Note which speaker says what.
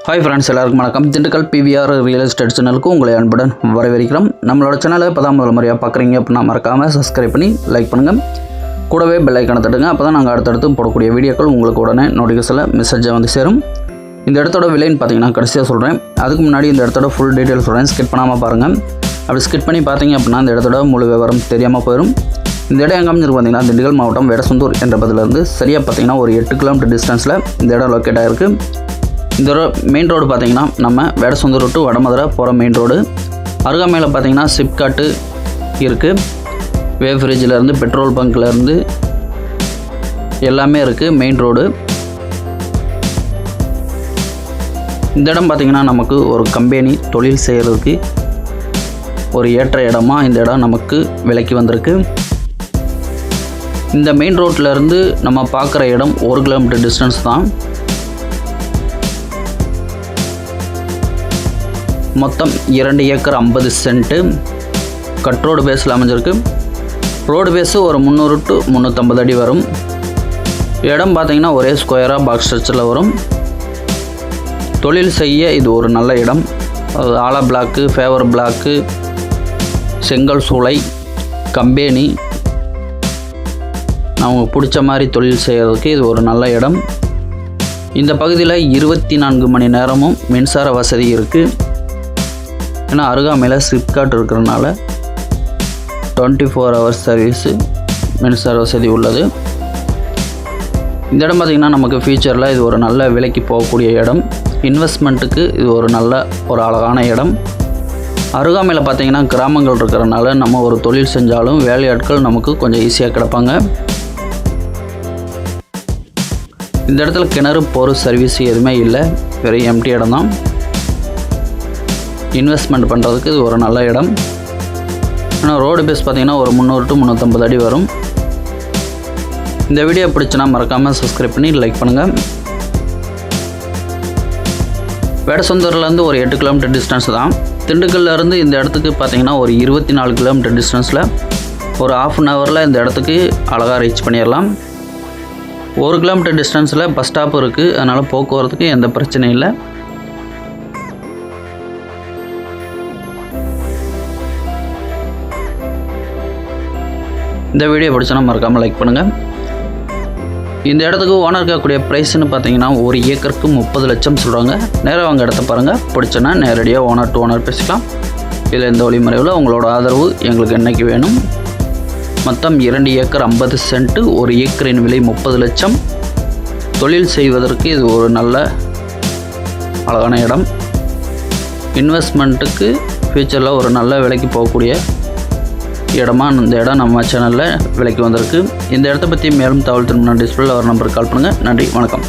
Speaker 1: Hi friends, எல்லாருக்கும் வணக்கம். Dindigul PVR real estate சேனலுக்கு உங்களை அன்புடன் வரவேற்கிறோம். நம்மளோட சேனலை இப்போ தான் முதல் முறையாக பார்க்குறீங்க அப்படின்னா மறக்காமல் சப்ஸ்கிரைப் பண்ணி லைக் பண்ணுங்கள். கூடவே பெல் ஐக்கானை தட்டுங்க. அப்போ தான் நாங்கள் அடுத்தடுத்து போடக்கூடிய வீடியோக்கள் உங்களுக்கு உடனே நோட்டிஃபிகேஷனில் மெசேஜாக வந்து சேரும். இந்த இடத்தோட விலைன்னு பார்த்தீங்கன்னா கடைசியாக சொல்கிறேன். அதுக்கு முன்னாடி இந்த இடத்தோட ஃபுல் டீட்டெயில் சொல்கிறேன், ஸ்கிப் பண்ணாமல் பாருங்கள். அப்படி ஸ்கிப் பண்ணி பார்த்தீங்க அப்படின்னா இந்த இடத்தோட முழு விவரம் தெரியாமல் போயிடும். இந்த இடம் எங்கே அமைஞ்சிருக்கு பார்த்தீங்கன்னா திண்டுக்கல் மாவட்டம் வேடசந்தூர் என்ற பகுதியிலேருந்து சரியாக பார்த்தீங்கன்னா ஒரு 8 கிலோமீட்டர் டிஸ்டன்ஸில் இந்த இடம் லொக்கேட் ஆகிருக்கு. இந்த மெயின் ரோடு பார்த்திங்கன்னா நம்ம வேடசந்தூர் டு வடமதுரை போகிற மெயின் ரோடு. அருகாமையில் பார்த்திங்கன்னா சிப்காட்டு இருக்குது. வேஃப்ரிட்ஜிலேருந்து பெட்ரோல் பங்க்லேருந்து எல்லாமே இருக்குது. Main road. இந்த இடம் பார்த்திங்கன்னா நமக்கு ஒரு கம்பெனி தொழில் செய்கிறதுக்கு ஒரு ஏற்ற இடமா இந்த இடம் நமக்கு விலைக்கு வந்திருக்கு. இந்த மெயின் ரோட்லேருந்து நம்ம பார்க்குற இடம் 1 கிலோமீட்டர் டிஸ்டன்ஸ் தான். மொத்தம் 2 ஏக்கர் 50 சென்ட்டு கட் ரோடு பேஸில் அமைஞ்சிருக்கு. ரோடு பேஸு ஒரு 300 to 350 அடி வரும். இடம் பார்த்திங்கன்னா ஒரே ஸ்கொயராக பாக்ஸ் ஸ்ட்ரக்சரில் வரும். தொழில் செய்ய இது ஒரு நல்ல இடம். ஆலா பிளாக்கு, ஃபேவர் பிளாக்கு, செங்கல் சூளை, கம்பெனி, அவங்க பிடிச்ச மாதிரி தொழில் செய்கிறதுக்கு இது ஒரு நல்ல இடம். இந்த பகுதியில் 24 மணி நேரமும் மின்சார வசதி இருக்குது. ஏன்னா அருகாமையில் சிப்காட் இருக்கிறதுனால 24 hours சர்வீஸு மின்சார வசதி உள்ளது. இந்த இடம் பார்த்திங்கன்னா நமக்கு ஃபியூச்சரில் இது ஒரு நல்ல விலைக்கு போகக்கூடிய இடம். இன்வெஸ்ட்மெண்ட்டுக்கு இது ஒரு அழகான இடம். அருகாமையில் பார்த்திங்கன்னா கிராமங்கள் இருக்கிறதுனால நம்ம ஒரு தொழில் செஞ்சாலும் வேலையாட்கள் நமக்கு கொஞ்சம் ஈஸியாக கிடப்பாங்க. இந்த இடத்துல கிணறு போர் சர்வீஸ் எதுவுமே இல்லை, வெறும் எம்டி இடம் தான். இன்வெஸ்ட்மெண்ட் பண்ணுறதுக்கு இது ஒரு நல்ல இடம். ஆனால் ரோடு பேஸ் பார்த்திங்கன்னா ஒரு 300 to 350 அடி வரும். இந்த வீடியோ பிடிச்சினா மறக்காமல் சப்ஸ்கிரைப் பண்ணி லைக் பண்ணுங்கள். வேடசந்தூர்லேருந்து ஒரு 8 கிலோமீட்டர் டிஸ்டன்ஸ் தான். திண்டுக்கல்லேருந்து இந்த இடத்துக்கு பார்த்திங்கன்னா ஒரு 24 கிலோமீட்டர் டிஸ்டன்ஸில் ஒரு ½ an hour இந்த இடத்துக்கு அழகாக ரீச் பண்ணிடலாம். 1 கிலோமீட்டர் டிஸ்டன்ஸில் பஸ் ஸ்டாப் இருக்குது. அதனால் போக்குவரத்துக்கு எந்த பிரச்சனையும் இல்லை. இந்த வீடியோ பிடிச்சனா மறக்காமல் லைக் பண்ணுங்கள். இந்த இடத்துக்கு ஓனர் இருக்கக்கூடிய ப்ரைஸ்ன்னு பார்த்தீங்கன்னா 1 ஏக்கருக்கு 30 லட்சம் சொல்கிறாங்க. நேராக அவங்க இடத்த பாருங்கள். பிடிச்சனா நேரடியாக ஓனர் டு ஓனர் பேசிக்கலாம். இதில் இந்த வழிமுறையில் உங்களோட ஆதரவு எங்களுக்கு என்றைக்கு வேணும். மொத்தம் 2 ஏக்கர் 50 சென்ட்டு, 1 ஏக்கரின் விலை 30 லட்சம். தொழில் செய்வதற்கு இது ஒரு நல்ல அழகான இடம். இன்வெஸ்ட்மெண்ட்டுக்கு ஃபியூச்சரில் ஒரு நல்ல விலைக்கு போகக்கூடிய இடமா இந்த இடம் நம்ம சேனலில் விலைக்கு வந்திருக்கு. இந்த இடத்த பற்றி மேலும் தகவல் திரும்ப டிஸ்பிளேல ஒரு நம்பருக்கு கால் பண்ணுங்கள். நன்றி, வணக்கம்.